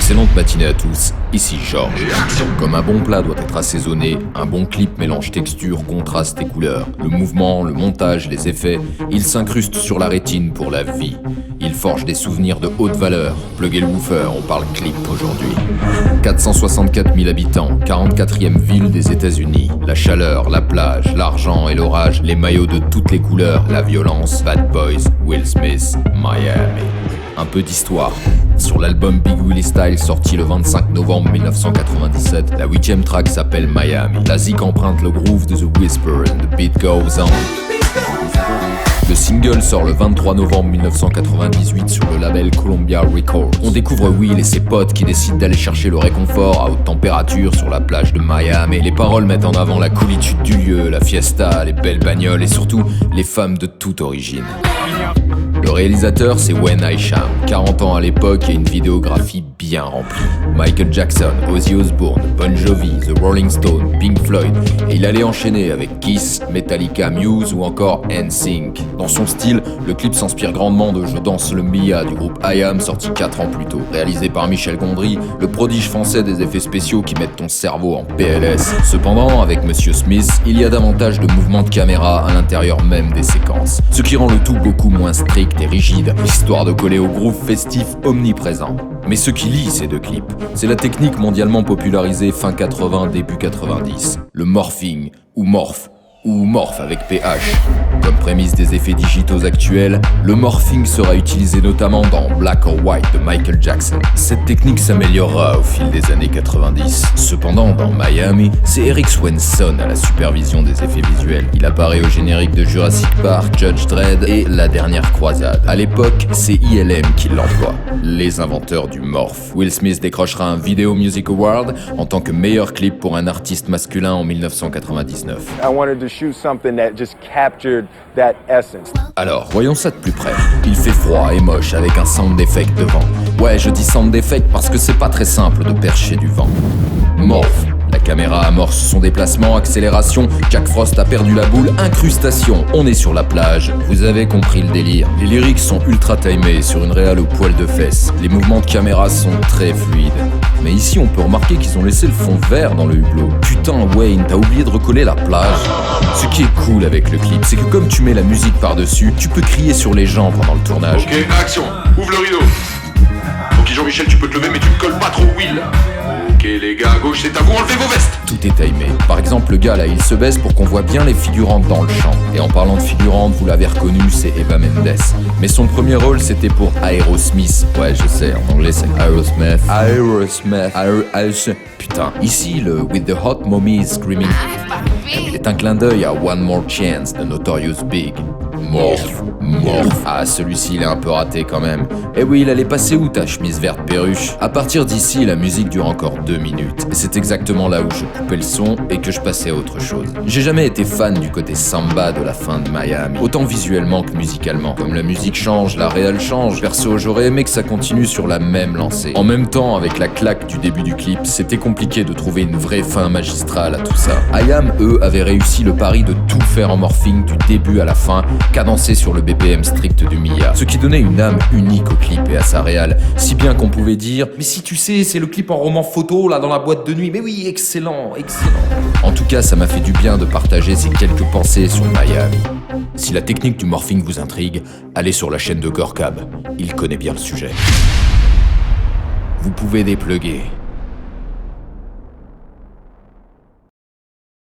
Excellente matinée à tous, ici Georges. Comme un bon plat doit être assaisonné, un bon clip mélange texture, contraste et couleurs. Le mouvement, le montage, les effets, il s'incruste sur la rétine pour la vie. Il forge des souvenirs de haute valeur. Pluguez le woofer, on parle clip aujourd'hui. 464 000 habitants, 44e ville des États-Unis. La chaleur, la plage, l'argent et l'orage, les maillots de toutes les couleurs, la violence, Bad Boys, Will Smith, Miami. Un peu d'histoire. Sur l'album Big Willie Style sorti le 25 novembre 1997, la 8ème track s'appelle Miami. La zik emprunte le groove de The Whisper and the beat goes on. Le single sort le 23 novembre 1998 sur le label Columbia Records. On découvre Will et ses potes qui décident d'aller chercher le réconfort à haute température sur la plage de Miami. Les paroles mettent en avant la coolitude du lieu, la fiesta, les belles bagnoles et surtout les femmes de toute origine. Le réalisateur, c'est Wayne Isham, 40 ans à l'époque et une vidéographie bien remplie. Michael Jackson, Ozzy Osbourne, Bon Jovi, The Rolling Stones, Pink Floyd, et il allait enchaîner avec Kiss, Metallica, Muse ou encore NSYNC. Dans son style, le clip s'inspire grandement de Je danse le Mia du groupe I.Am sorti 4 ans plus tôt. Réalisé par Michel Gondry, le prodige français des effets spéciaux qui mettent ton cerveau en PLS. Cependant, avec Monsieur Smith, il y a davantage de mouvements de caméra à l'intérieur même des séquences, ce qui rend le tout beaucoup moins strict et rigide, histoire de coller au groove festif omniprésent. Mais ce qui lie ces deux clips, c'est la technique mondialement popularisée fin 80, début 90, le morphing ou morph avec PH. Comme prémisse des effets digitaux actuels, le morphing sera utilisé notamment dans Black or White de Michael Jackson. Cette technique s'améliorera au fil des années 90. Cependant, dans Miami, c'est Eric Swenson à la supervision des effets visuels. Il apparaît au générique de Jurassic Park, Judge Dredd et La Dernière Croisade. À l'époque, c'est ILM qui l'emploie, les inventeurs du morph. Will Smith décrochera un Video Music Award en tant que meilleur clip pour un artiste masculin en 1999. Shoot something that just captured that essence. Alors, voyons ça de plus près. Il fait froid et moche avec un sound effect devant. Ouais, je dis sound effect parce que c'est pas très simple de percher du vent. Morph. La caméra amorce son déplacement, accélération, Jack Frost a perdu la boule, incrustation, on est sur la plage, vous avez compris le délire. Les lyrics sont ultra timés sur une réal au poil de fesses, les mouvements de caméra sont très fluides. Mais ici on peut remarquer qu'ils ont laissé le fond vert dans le hublot. Putain Wayne, t'as oublié de recoller la plage. Ce qui est cool avec le clip, c'est que comme tu mets la musique par-dessus, tu peux crier sur les gens pendant le tournage. Ok, action, ouvre le rideau. Ok Jean-Michel, tu peux te lever mais tu ne colles pas trop Will. Ok les gars, à gauche c'est à vous, enlevez vos vestes. Tout est timé. Par exemple, le gars là, il se baisse pour qu'on voit bien les figurantes dans le champ. Et en parlant de figurantes, vous l'avez reconnu, c'est Eva Mendes. Mais son premier rôle, c'était pour Aerosmith. Ouais, je sais, en anglais c'est Aerosmith. Putain. Ici, le With the Hot Mommy Screaming est un clin d'œil à One More Chance de Notorious Big. Morph. Ah, celui-ci il est un peu raté quand même. Eh oui, il allait passer où ta chemise verte perruche? À partir d'ici, la musique dure encore 2 minutes. Et c'est exactement là où je coupais le son et que je passais à autre chose. J'ai jamais été fan du côté samba de la fin de Miami, autant visuellement que musicalement. Comme la musique change, la réal change. Perso, j'aurais aimé que ça continue sur la même lancée. En même temps, avec la claque du début du clip, c'était compliqué de trouver une vraie fin magistrale à tout ça. I.Am, eux, avaient réussi le pari de tout faire en morphing du début à la fin, cadencé sur le BPM strict du Mia, ce qui donnait une âme unique au clip et à sa réal, si bien qu'on pouvait dire « Mais si tu sais, c'est le clip en roman photo, là, dans la boîte de nuit, mais oui, excellent. » En tout cas, ça m'a fait du bien de partager ces quelques pensées sur Miami. Si la technique du morphing vous intrigue, allez sur la chaîne de Gorkab, il connaît bien le sujet. Vous pouvez dépluguer.